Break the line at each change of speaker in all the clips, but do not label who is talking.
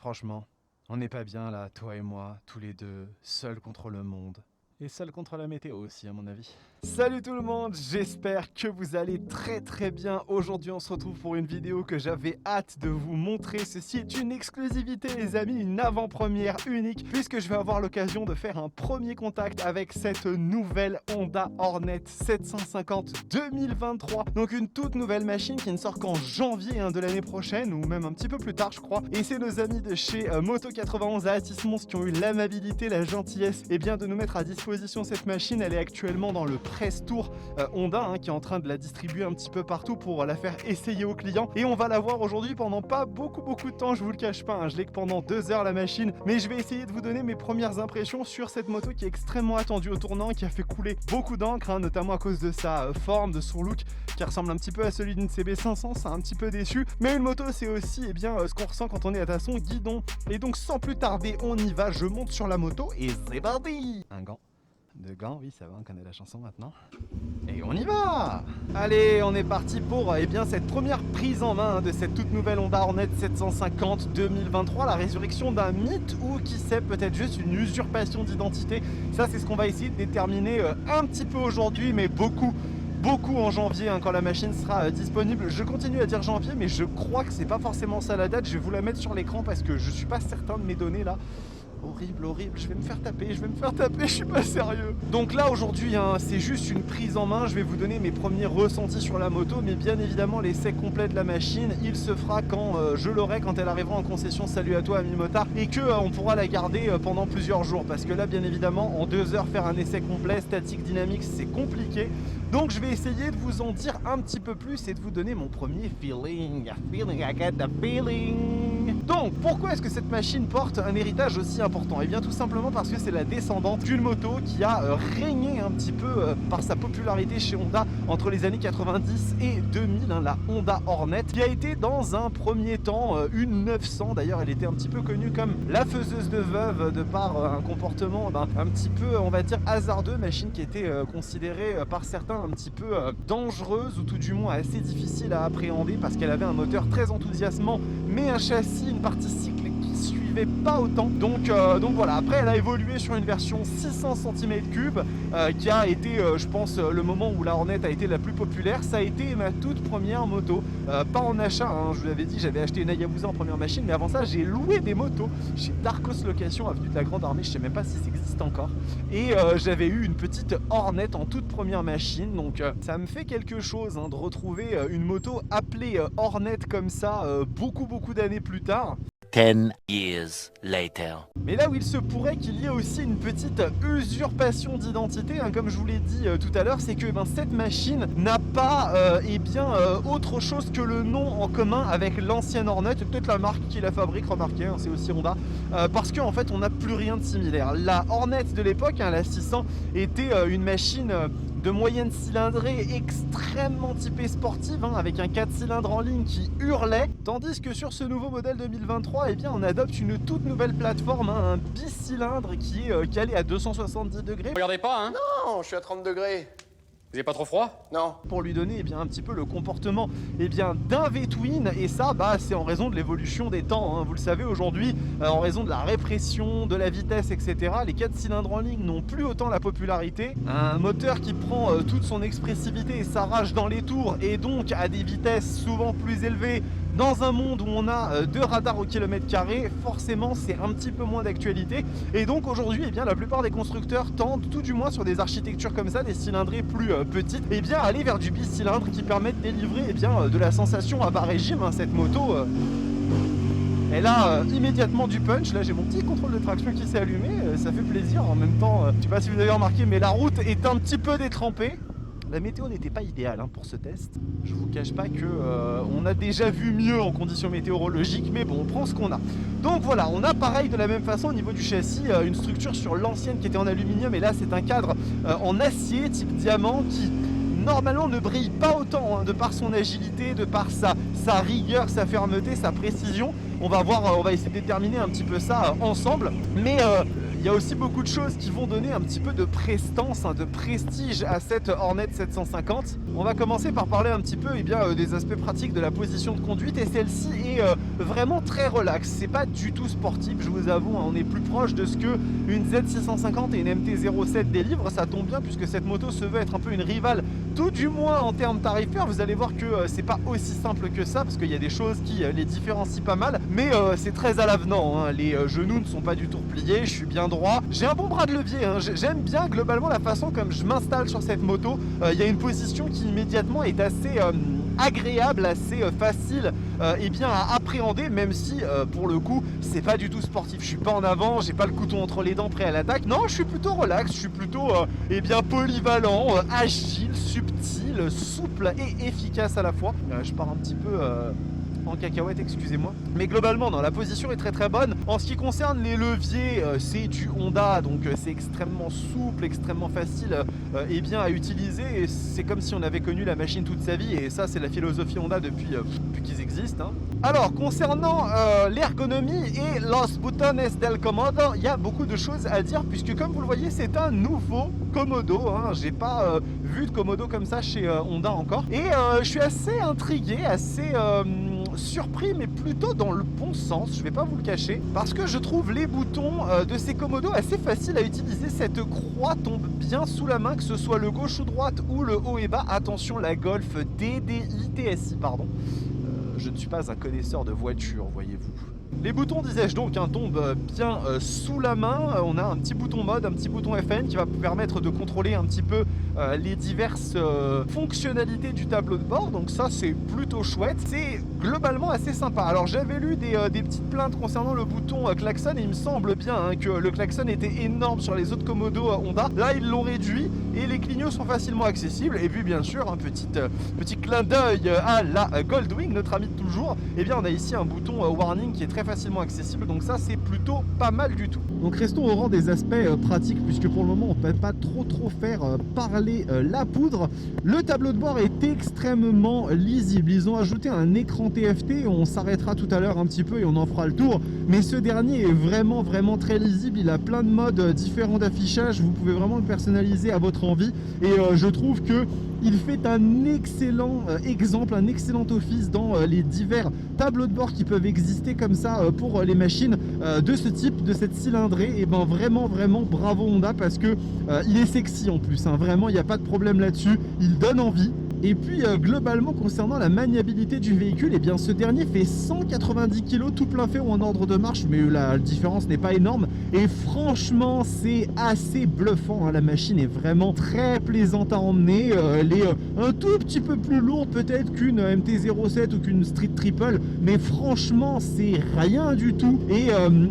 Franchement, on n'est pas bien là, toi et moi, tous les deux, seuls contre le monde. Et seuls contre la météo aussi, à mon avis. Salut tout le monde, j'espère que vous allez très bien. Aujourd'hui, on se retrouve pour une vidéo que j'avais hâte de vous montrer. Ceci est une exclusivité, les amis, une avant-première unique, puisque je vais avoir l'occasion de faire un premier contact avec cette nouvelle Honda Hornet 750 2023. Donc une toute nouvelle machine qui ne sort qu'en janvier de l'année prochaine, ou même un petit peu plus tard, je crois. Et c'est nos amis de chez Moto91 à Atis Mons qui ont eu l'amabilité, la gentillesse, et bien de nous mettre à disposition cette machine. Elle est actuellement dans le Press Tour Honda qui est en train de la distribuer un petit peu partout pour la faire essayer aux clients, et on va la voir aujourd'hui pendant pas beaucoup de temps, je vous le cache pas, je l'ai que pendant 2 heures la machine, mais je vais essayer de vous donner mes premières impressions sur cette moto qui est extrêmement attendue au tournant, qui a fait couler beaucoup d'encre, notamment à cause de sa forme, de son look qui ressemble un petit peu à celui d'une CB500, ça a un petit peu déçu, mais une moto c'est aussi ce qu'on ressent quand on est à son guidon. Et donc sans plus tarder, on y va, je monte sur la moto et c'est parti. Un gant. De gants, oui ça va, on connaît la chanson maintenant. Et on y va. Allez, on est parti pour cette première prise en main de cette toute nouvelle Honda Hornet 750 2023, la résurrection d'un mythe ou qui sait peut-être juste une usurpation d'identité. Ça c'est ce qu'on va essayer de déterminer un petit peu aujourd'hui, mais beaucoup en janvier quand la machine sera disponible. Je continue à dire janvier, mais je crois que c'est pas forcément ça la date. Je vais vous la mettre sur l'écran parce que je suis pas certain de mes données là. Horrible, je vais me faire taper, je suis pas sérieux. Donc là aujourd'hui c'est juste une prise en main, je vais vous donner mes premiers ressentis sur la moto, mais bien évidemment l'essai complet de la machine, il se fera quand je l'aurai, quand elle arrivera en concession, salut à toi ami motard, et que on pourra la garder pendant plusieurs jours, parce que là bien évidemment en 2 heures faire un essai complet, statique, dynamique, c'est compliqué. Donc je vais essayer de vous en dire un petit peu plus et de vous donner mon premier feeling. I get the feeling. Donc pourquoi est-ce que cette machine porte un héritage aussi important? Et bien tout simplement parce que c'est la descendante d'une moto qui a régné un petit peu par sa popularité chez Honda entre les années 90 et 2000, la Honda Hornet, qui a été dans un premier temps une 900. D'ailleurs elle était un petit peu connue comme la faiseuse de veuve de par un comportement un petit peu on va dire hasardeux, machine qui était considérée par certains un petit peu dangereuse, ou tout du moins assez difficile à appréhender parce qu'elle avait un moteur très enthousiasmant mais un châssis, une partie cycle qui suivait pas autant. Donc voilà, après elle a évolué sur une version 600 cm3 qui a été je pense le moment où la Hornet a été la plus populaire. Ça a été ma toute première moto, pas en achat, je vous l'avais dit, j'avais acheté une Hayabusa en première machine, mais avant ça j'ai loué des motos chez Darkos Location avenue de la Grande Armée, je sais même pas si ça existe encore, et j'avais eu une petite Hornet en toute première machine. Donc ça me fait quelque chose de retrouver une moto appelée Hornet comme ça beaucoup d'années plus tard.
10 years later.
Mais là où il se pourrait qu'il y ait aussi une petite usurpation d'identité, comme je vous l'ai dit tout à l'heure, c'est que cette machine n'a pas autre chose que le nom en commun avec l'ancienne Hornet, peut-être la marque qui la fabrique, remarquez, c'est aussi Honda, parce qu'en fait on n'a plus rien de similaire. La Hornet de l'époque, la 600, était une machine de moyenne cylindrée extrêmement typée sportive, avec un 4 cylindres en ligne qui hurlait, tandis que sur ce nouveau modèle 2023, on adopte une toute nouvelle plateforme, un bicylindre qui est calé à 270 degrés.
Regardez pas,
Non, je suis à 30 degrés.
Vous avez pas trop froid?
Non.
Pour lui donner un petit peu le comportement d'un V-twin, et ça c'est en raison de l'évolution des temps, vous le savez aujourd'hui, en raison de la répression, de la vitesse, etc. Les 4 cylindres en ligne n'ont plus autant la popularité. Un moteur qui prend toute son expressivité et sa rage dans les tours, et donc à des vitesses souvent plus élevées, dans un monde où on a 2 radars au kilomètre carré, forcément c'est un petit peu moins d'actualité. Et donc aujourd'hui la plupart des constructeurs tendent, tout du moins sur des architectures comme ça, des cylindrées plus petites, aller vers du bicylindre qui permet de délivrer de la sensation à bas régime. Cette moto elle a immédiatement du punch. Là j'ai mon petit contrôle de traction qui s'est allumé, ça fait plaisir. En même temps, je sais pas si vous avez remarqué, mais la route est un petit peu détrempée. La météo n'était pas idéale pour ce test. Je vous cache pas que on a déjà vu mieux en conditions météorologiques, mais bon, on prend ce qu'on a. Donc voilà, on a pareil de la même façon au niveau du châssis, une structure sur l'ancienne qui était en aluminium, et là c'est un cadre en acier type diamant qui normalement ne brille pas autant de par son agilité, de par sa rigueur, sa fermeté, sa précision. On va voir, on va essayer de déterminer un petit peu ça ensemble, mais il y a aussi beaucoup de choses qui vont donner un petit peu de prestance, de prestige à cette Hornet 750. On va commencer par parler un petit peu des aspects pratiques de la position de conduite, et celle-ci est vraiment très relaxe. C'est pas du tout sportif, je vous avoue, on est plus proche de ce que une Z650 et une MT-07 délivrent. Ça tombe bien puisque cette moto se veut être un peu une rivale, tout du moins en termes tarifaires. Vous allez voir que c'est pas aussi simple que ça, parce qu'il y a des choses qui les différencient pas mal, mais c'est très à l'avenant, les genoux ne sont pas du tout repliés, je suis bien droit, j'ai un bon bras de levier, j'aime bien globalement la façon comme je m'installe sur cette moto. Il y a une position qui immédiatement est assez agréable, assez facile à appréhender, même si pour le coup c'est pas du tout sportif. Je suis pas en avant, j'ai pas le couteau entre les dents prêt à l'attaque. Non, je suis plutôt relax, je suis plutôt polyvalent, agile, subtil, souple et efficace à la fois. Je pars un petit peu en cacahuète, excusez-moi, mais globalement non, la position est très très bonne. En ce qui concerne les leviers, c'est du Honda, donc c'est extrêmement souple, extrêmement facile à utiliser, et c'est comme si on avait connu la machine toute sa vie, et ça c'est la philosophie Honda depuis qu'ils existent. Alors concernant l'ergonomie et los botones del Comodo, il y a beaucoup de choses à dire, puisque comme vous le voyez c'est un nouveau Komodo, j'ai pas vu de Komodo comme ça chez Honda encore, et je suis assez intrigué, assez surpris, mais plutôt dans le bon sens, je vais pas vous le cacher, parce que je trouve les boutons de ces Komodo assez faciles à utiliser. Cette croix tombe bien sous la main, que ce soit le gauche ou droite ou le haut et bas. Attention, la Golf TSI, pardon. Je ne suis pas un connaisseur de voiture, voyez-vous. Les boutons, disais-je donc, tombent bien sous la main. On a un petit bouton mode, un petit bouton FN qui va vous permettre de contrôler un petit peu les diverses fonctionnalités du tableau de bord. Donc ça, c'est plutôt chouette. C'est globalement assez sympa. Alors j'avais lu des petites plaintes concernant le bouton klaxon, et il me semble bien que le klaxon était énorme sur les autres Komodo Honda. Là, ils l'ont réduit et les clignots sont facilement accessibles. Et puis bien sûr, un petit clin d'œil à la Goldwing, notre ami de toujours. On a ici un bouton warning qui est très facilement accessible, donc ça c'est plutôt pas mal du tout. Donc restons au rang des aspects pratiques, puisque pour le moment on peut pas trop faire parler la poudre. Le tableau de bord est extrêmement lisible. Ils ont ajouté un écran TFT, on s'arrêtera tout à l'heure un petit peu et on en fera le tour, mais ce dernier est vraiment très lisible. Il a plein de modes différents d'affichage, vous pouvez vraiment le personnaliser à votre envie, et je trouve que il fait un excellent exemple, un excellent office dans les divers tableaux de bord qui peuvent exister comme ça pour les machines de ce type, de cette cylindrée. Et vraiment bravo Honda, parce que il est sexy en plus, vraiment il n'y a pas de problème là-dessus, il donne envie. Et puis globalement concernant la maniabilité du véhicule, ce dernier fait 190 kg tout plein fait ou en ordre de marche, mais la différence n'est pas énorme, et franchement c'est assez bluffant, la machine est vraiment très plaisante à emmener. Elle est un tout petit peu plus lourde peut-être qu'une MT-07 ou qu'une Street Triple, mais franchement c'est rien du tout, et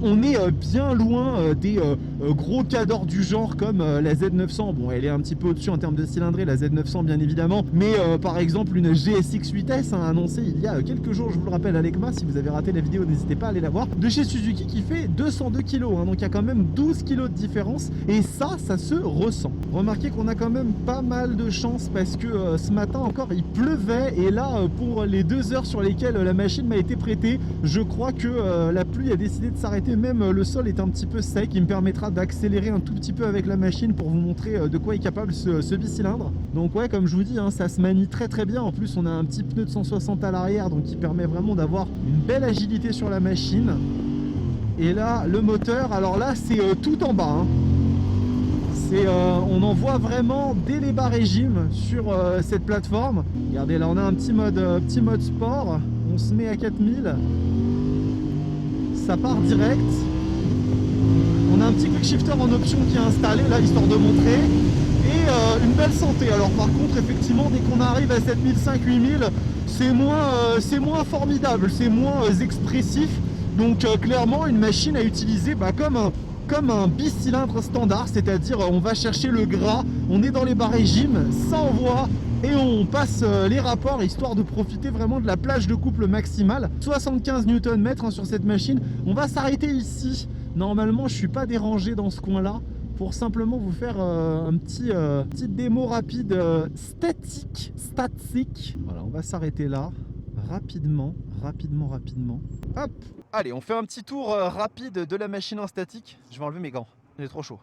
on est bien loin des gros cadors du genre comme la Z900. Bon, elle est un petit peu au-dessus en termes de cylindrée, la Z900 bien évidemment, mais par exemple une GSX 8S annoncée il y a quelques jours, je vous le rappelle à l'ECMA, si vous avez raté la vidéo n'hésitez pas à aller la voir, de chez Suzuki, qui fait 202 kg, donc il y a quand même 12 kg de différence, et ça se ressent. Remarquez qu'on a quand même pas mal de chance, parce que ce matin encore il pleuvait, et là pour les 2 heures sur lesquelles la machine m'a été prêtée, je crois que la pluie a décidé de s'arrêter, même le sol est un petit peu sec, il me permettra d'accélérer un tout petit peu avec la machine pour vous montrer de quoi est capable ce bicylindre. Donc ouais, comme je vous dis, ça se manie très bien. En plus on a un petit pneu de 160 à l'arrière, donc qui permet vraiment d'avoir une belle agilité sur la machine. Et là le moteur, alors là c'est tout en bas, on en voit vraiment dès les bas régimes sur cette plateforme. Regardez, là on a un petit mode sport, on se met à 4000, ça part direct. On a un petit quick shifter en option qui est installé là, histoire de montrer, et une belle santé. Alors par contre effectivement dès qu'on arrive à 7500-8000, c'est moins formidable, c'est moins expressif. Donc clairement une machine à utiliser comme un bicylindre standard, c'est-à-dire on va chercher le gras, on est dans les bas régimes, ça envoie, et on passe les rapports histoire de profiter vraiment de la plage de couple maximale. 75 Nm sur cette machine. On va s'arrêter ici. Normalement je suis pas dérangé dans ce coin là, pour simplement vous faire un petit démo rapide statique. Voilà, on va s'arrêter là rapidement. Hop, allez, on fait un petit tour rapide de la machine en statique. Je vais enlever mes gants. Il est trop chaud.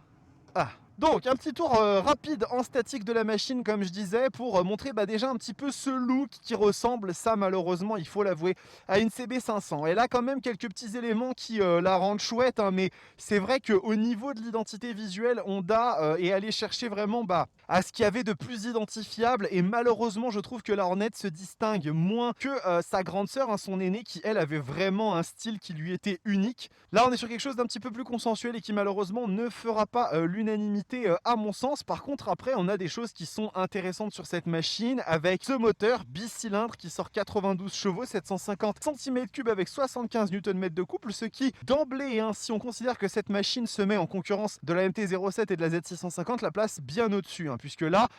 Ah. Donc un petit tour rapide en statique de la machine comme je disais pour montrer déjà un petit peu ce look qui ressemble, ça malheureusement il faut l'avouer, à une CB500. Elle a quand même quelques petits éléments qui la rendent chouette, hein, mais c'est vrai qu'au niveau de l'identité visuelle, Honda est allé chercher vraiment à ce qu'il y avait de plus identifiable, et malheureusement je trouve que la Hornet se distingue moins que sa grande sœur, hein, son aînée, qui elle avait vraiment un style qui lui était unique. Là on est sur quelque chose d'un petit peu plus consensuel et qui malheureusement ne fera pas l'unanimité à mon sens. Par contre après on a des choses qui sont intéressantes sur cette machine avec ce moteur bicylindre qui sort 92 chevaux, 750 cm3 avec 75 Nm de couple, ce qui d'emblée, hein, si on considère que cette machine se met en concurrence de la MT-07 et de la Z650, la place bien au-dessus, hein, puisque là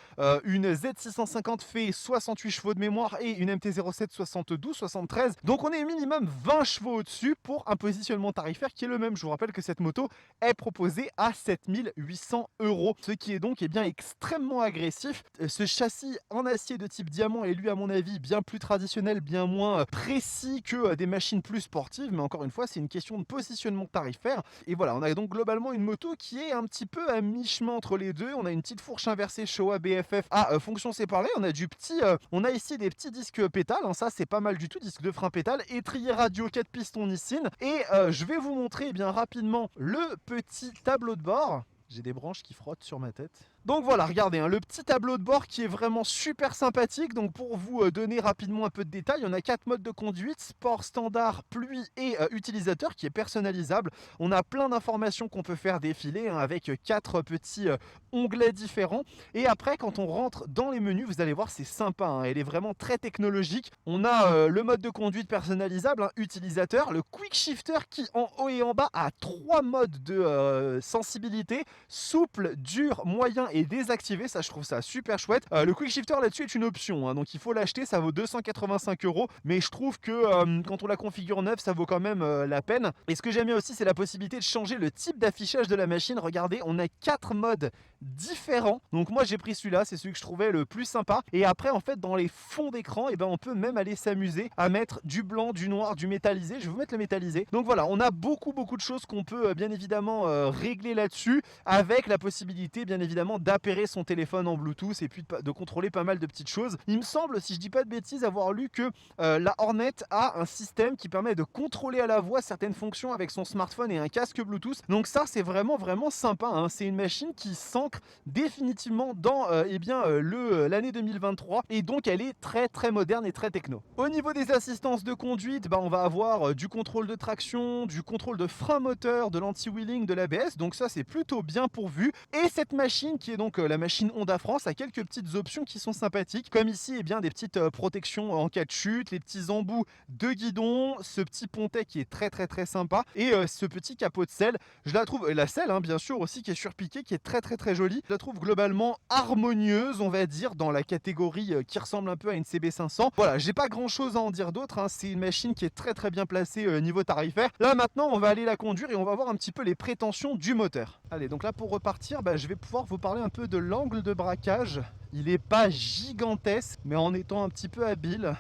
une Z650 fait 68 chevaux de mémoire et une MT-07 72, 73, donc on est minimum 20 chevaux au-dessus pour un positionnement tarifaire qui est le même. Je vous rappelle que cette moto est proposée à 7800 €, ce qui est donc extrêmement agressif. Ce châssis en acier de type diamant est lui à mon avis bien plus traditionnel, bien moins précis que des machines plus sportives, mais encore une fois c'est une question de positionnement tarifaire. Et voilà, on a donc globalement une moto qui est un petit peu à mi-chemin entre les deux. On a une petite fourche inversée Showa BFF à fonction séparée, on a ici des petits disques pétales, hein, ça c'est pas mal du tout, disque de frein pétale, étrier radio 4 pistons Nissin, et je vais vous montrer rapidement le petit tableau de bord. J'ai des branches qui frottent sur ma tête. Donc voilà, regardez, hein, le petit tableau de bord qui est vraiment super sympathique. Donc pour vous donner rapidement un peu de détails, on a 4 modes de conduite: sport, standard, pluie et utilisateur, qui est personnalisable. On a plein d'informations qu'on peut faire défiler, hein, avec 4 petits onglets différents. Et après, quand on rentre dans les menus, vous allez voir, c'est sympa, hein, elle est vraiment très technologique. On a le mode de conduite personnalisable, hein, utilisateur, le quick shifter qui en haut et en bas a 3 modes de sensibilité: souple, dur, moyen et désactivé. Ça je trouve ça super chouette. Le quick shifter là-dessus est une option, hein, donc il faut l'acheter, ça vaut 285 €, mais je trouve que quand on la configure neuve, ça vaut quand même la peine. Et ce que j'aime bien aussi, c'est la possibilité de changer le type d'affichage de la machine. Regardez, on a 4 modes différents, donc moi j'ai pris celui-là, c'est celui que je trouvais le plus sympa. Et après en fait dans les fonds d'écran, on peut même aller s'amuser à mettre du blanc, du noir, du métallisé. Je vais vous mettre le métallisé. Donc voilà, on a beaucoup de choses qu'on peut bien évidemment régler là-dessus, avec la possibilité bien évidemment d'appairer son téléphone en Bluetooth et puis de contrôler pas mal de petites choses. Il me semble, si je dis pas de bêtises, avoir lu que la Hornet a un système qui permet de contrôler à la voix certaines fonctions avec son smartphone et un casque Bluetooth. Donc ça c'est vraiment sympa, hein. C'est une machine qui s'ancre définitivement dans l'année 2023, et donc elle est très moderne et très techno. Au niveau des assistances de conduite, on va avoir du contrôle de traction, du contrôle de frein moteur, de l'anti-wheeling, de l'ABS, donc ça c'est plutôt bien pourvu. Et cette machine qui est donc la machine Honda France a quelques petites options qui sont sympathiques, comme ici des petites protections en cas de chute, les petits embouts de guidon, ce petit pontet qui est très sympa, et ce petit capot de selle. Je la trouve, la selle, hein, bien sûr aussi, qui est surpiquée, qui est très jolie. Je la trouve globalement harmonieuse, on va dire, dans la catégorie qui ressemble un peu à une CB500. Voilà, j'ai pas grand chose à en dire d'autre, hein. C'est une machine qui est très bien placée niveau tarifaire. Là maintenant on va aller la conduire et on va voir un petit peu les prétentions du moteur. Allez, donc là pour repartir, je vais pouvoir vous parler un peu de l'angle de braquage. Il n'est pas gigantesque, mais en étant un petit peu habile,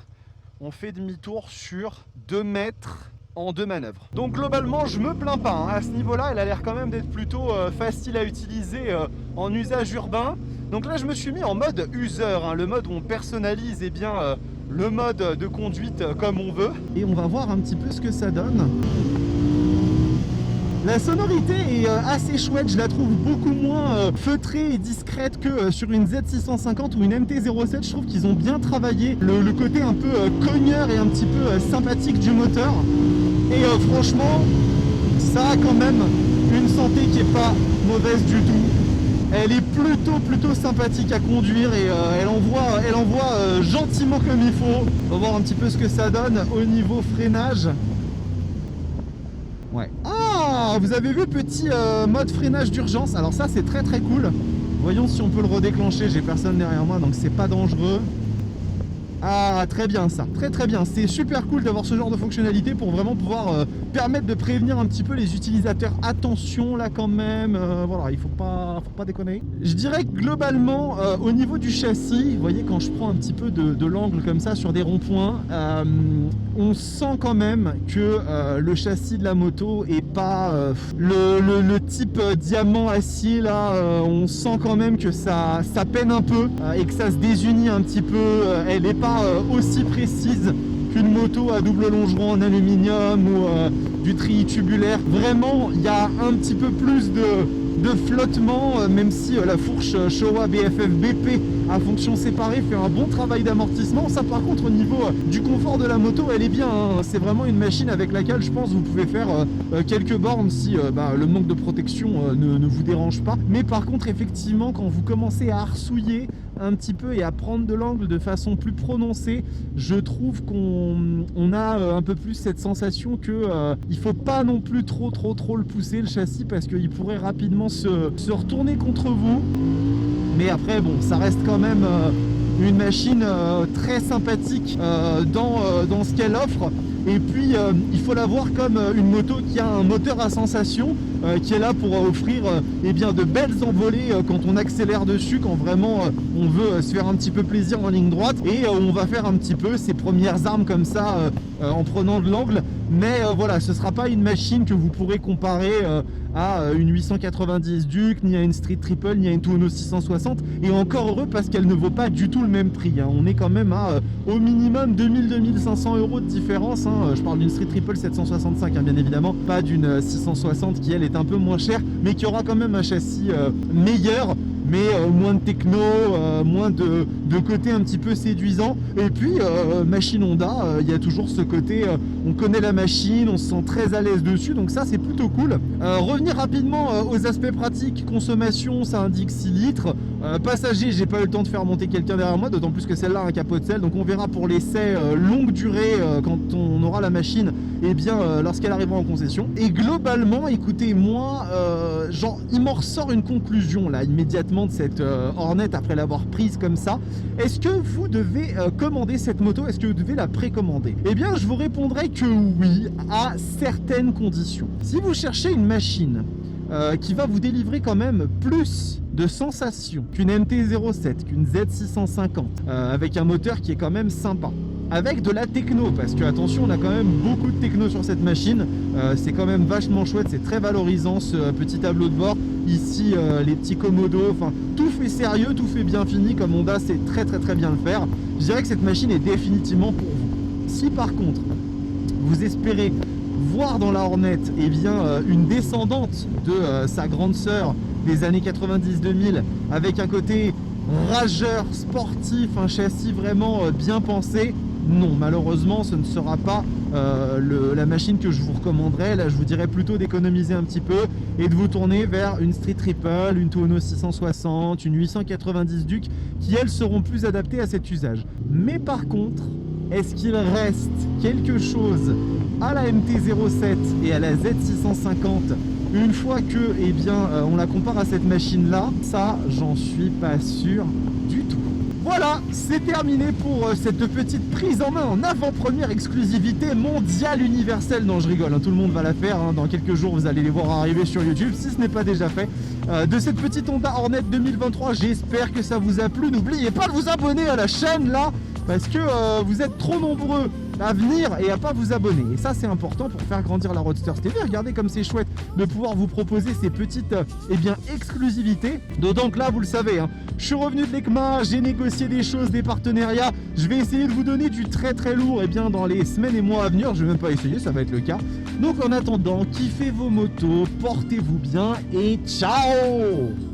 on fait demi-tour sur 2 mètres en 2 manœuvres. Donc globalement je me plains pas, hein. À ce niveau là elle a l'air quand même d'être plutôt facile à utiliser en usage urbain. Donc là je me suis mis en mode user, hein, le mode où on personnalise le mode de conduite comme on veut, et on va voir un petit peu ce que ça donne. La sonorité est assez chouette, je la trouve beaucoup moins feutrée et discrète que sur une Z650 ou une MT-07. Je trouve qu'ils ont bien travaillé le côté un peu cogneur et un petit peu sympathique du moteur. Et franchement, ça a quand même une santé qui est pas mauvaise du tout. Elle est plutôt sympathique à conduire, et elle envoie gentiment comme il faut. On va voir un petit peu ce que ça donne au niveau freinage. Ouais. Ah, vous avez vu, petit mode freinage d'urgence. Alors ça c'est très cool. Voyons si on peut le redéclencher. J'ai personne derrière moi, donc c'est pas dangereux. Ah, très bien ça, très bien. C'est super cool d'avoir ce genre de fonctionnalité pour vraiment pouvoir permettre de prévenir un petit peu les utilisateurs. Attention là quand même, voilà, il faut pas déconner. Je dirais que globalement, au niveau du châssis, vous voyez quand je prends un petit peu de l'angle comme ça sur des ronds-points, on sent quand même que le châssis de la moto est pas le type diamant acier là, on sent quand même que ça peine un peu et que ça se désunit un petit peu, elle n'est pas aussi précise qu'une moto à double longeron en aluminium ou du treillis tubulaire. Vraiment, il y a un petit peu plus de flottement, même si la fourche Showa BFF BP à fonction séparée fait un bon travail d'amortissement. Ça par contre au niveau du confort de la moto, elle est bien, hein. C'est vraiment une machine avec laquelle je pense vous pouvez faire quelques bornes si le manque de protection ne vous dérange pas. Mais par contre effectivement quand vous commencez à arsouiller un petit peu et à prendre de l'angle de façon plus prononcée, je trouve qu'on a un peu plus cette sensation que il faut pas non plus trop le pousser le châssis parce qu'il pourrait rapidement se retourner contre vous. Mais après bon, ça reste quand même une machine très sympathique dans ce qu'elle offre. Et puis il faut la voir comme une moto qui a un moteur à sensation qui est là pour offrir de belles envolées quand on accélère dessus, quand vraiment on veut se faire un petit peu plaisir en ligne droite, et on va faire un petit peu ses premières armes comme ça en prenant de l'angle. Mais voilà, ce sera pas une machine que vous pourrez comparer à une 890 Duke, ni à une Street Triple, ni à une Tuono 660, et encore heureux parce qu'elle ne vaut pas du tout le même prix, hein. On est quand même à au minimum 2000-2500 € de différence, hein. Je parle d'une Street Triple 765 hein, bien évidemment, pas d'une 660 qui elle est un peu moins chère, mais qui aura quand même un châssis meilleur, mais moins de techno, moins de côté un petit peu séduisant. Et puis machine Honda, il y a toujours ce côté, on connaît la machine, on se sent très à l'aise dessus, donc ça c'est plutôt cool. Revenir rapidement aux aspects pratiques, consommation, ça indique 6 litres. Passager, j'ai pas eu le temps de faire monter quelqu'un derrière moi, d'autant plus que celle-là a un capot de selle, donc on verra pour l'essai longue durée quand on aura la machine, et lorsqu'elle arrivera en concession. Et globalement, écoutez, moi, il m'en ressort une conclusion là immédiatement de cette Hornet après l'avoir prise comme ça. Est-ce que vous devez commander cette moto? Est-ce que vous devez la précommander? Eh bien, je vous répondrai que oui, à certaines conditions. Si vous cherchez une machine qui va vous délivrer quand même plus de sensations qu'une MT-07, qu'une Z650, avec un moteur qui est quand même sympa, avec de la techno, parce que attention, on a quand même beaucoup de techno sur cette machine, c'est quand même vachement chouette, c'est très valorisant ce petit tableau de bord, ici les petits commodos, enfin tout fait sérieux, tout fait bien fini, comme Honda sait très bien le faire. Je dirais que cette machine est définitivement pour vous. Si par contre vous espérez voir dans la Hornet une descendante de sa grande sœur des années 90-2000, avec un côté rageur, sportif, un châssis vraiment bien pensé, non, malheureusement ce ne sera pas la machine que je vous recommanderais. Là je vous dirais plutôt d'économiser un petit peu et de vous tourner vers une Street Triple, une Tuono 660, une 890 Duke, qui elles seront plus adaptées à cet usage. Mais par contre, est-ce qu'il reste quelque chose à la MT-07 et à la Z650 une fois que on la compare à cette machine là? Ça, j'en suis pas sûr du tout. Voilà, c'est terminé pour cette petite prise en main en avant-première exclusivité mondiale universelle. Non, je rigole, hein, tout le monde va la faire, hein. Dans quelques jours vous allez les voir arriver sur YouTube si ce n'est pas déjà fait, de cette petite Honda Hornet 2023. J'espère que ça vous a plu. N'oubliez pas de vous abonner à la chaîne là, parce que vous êtes trop nombreux à venir et à pas vous abonner, et ça c'est important pour faire grandir la Roadsters TV. Regardez comme c'est chouette de pouvoir vous proposer ces petites exclusivités, d'autant que là vous le savez, hein, je suis revenu de l'ECMA, j'ai négocié des choses, des partenariats, je vais essayer de vous donner du très lourd dans les semaines et mois à venir. Je vais même pas essayer, ça va être le cas. Donc en attendant, kiffez vos motos, portez-vous bien et ciao.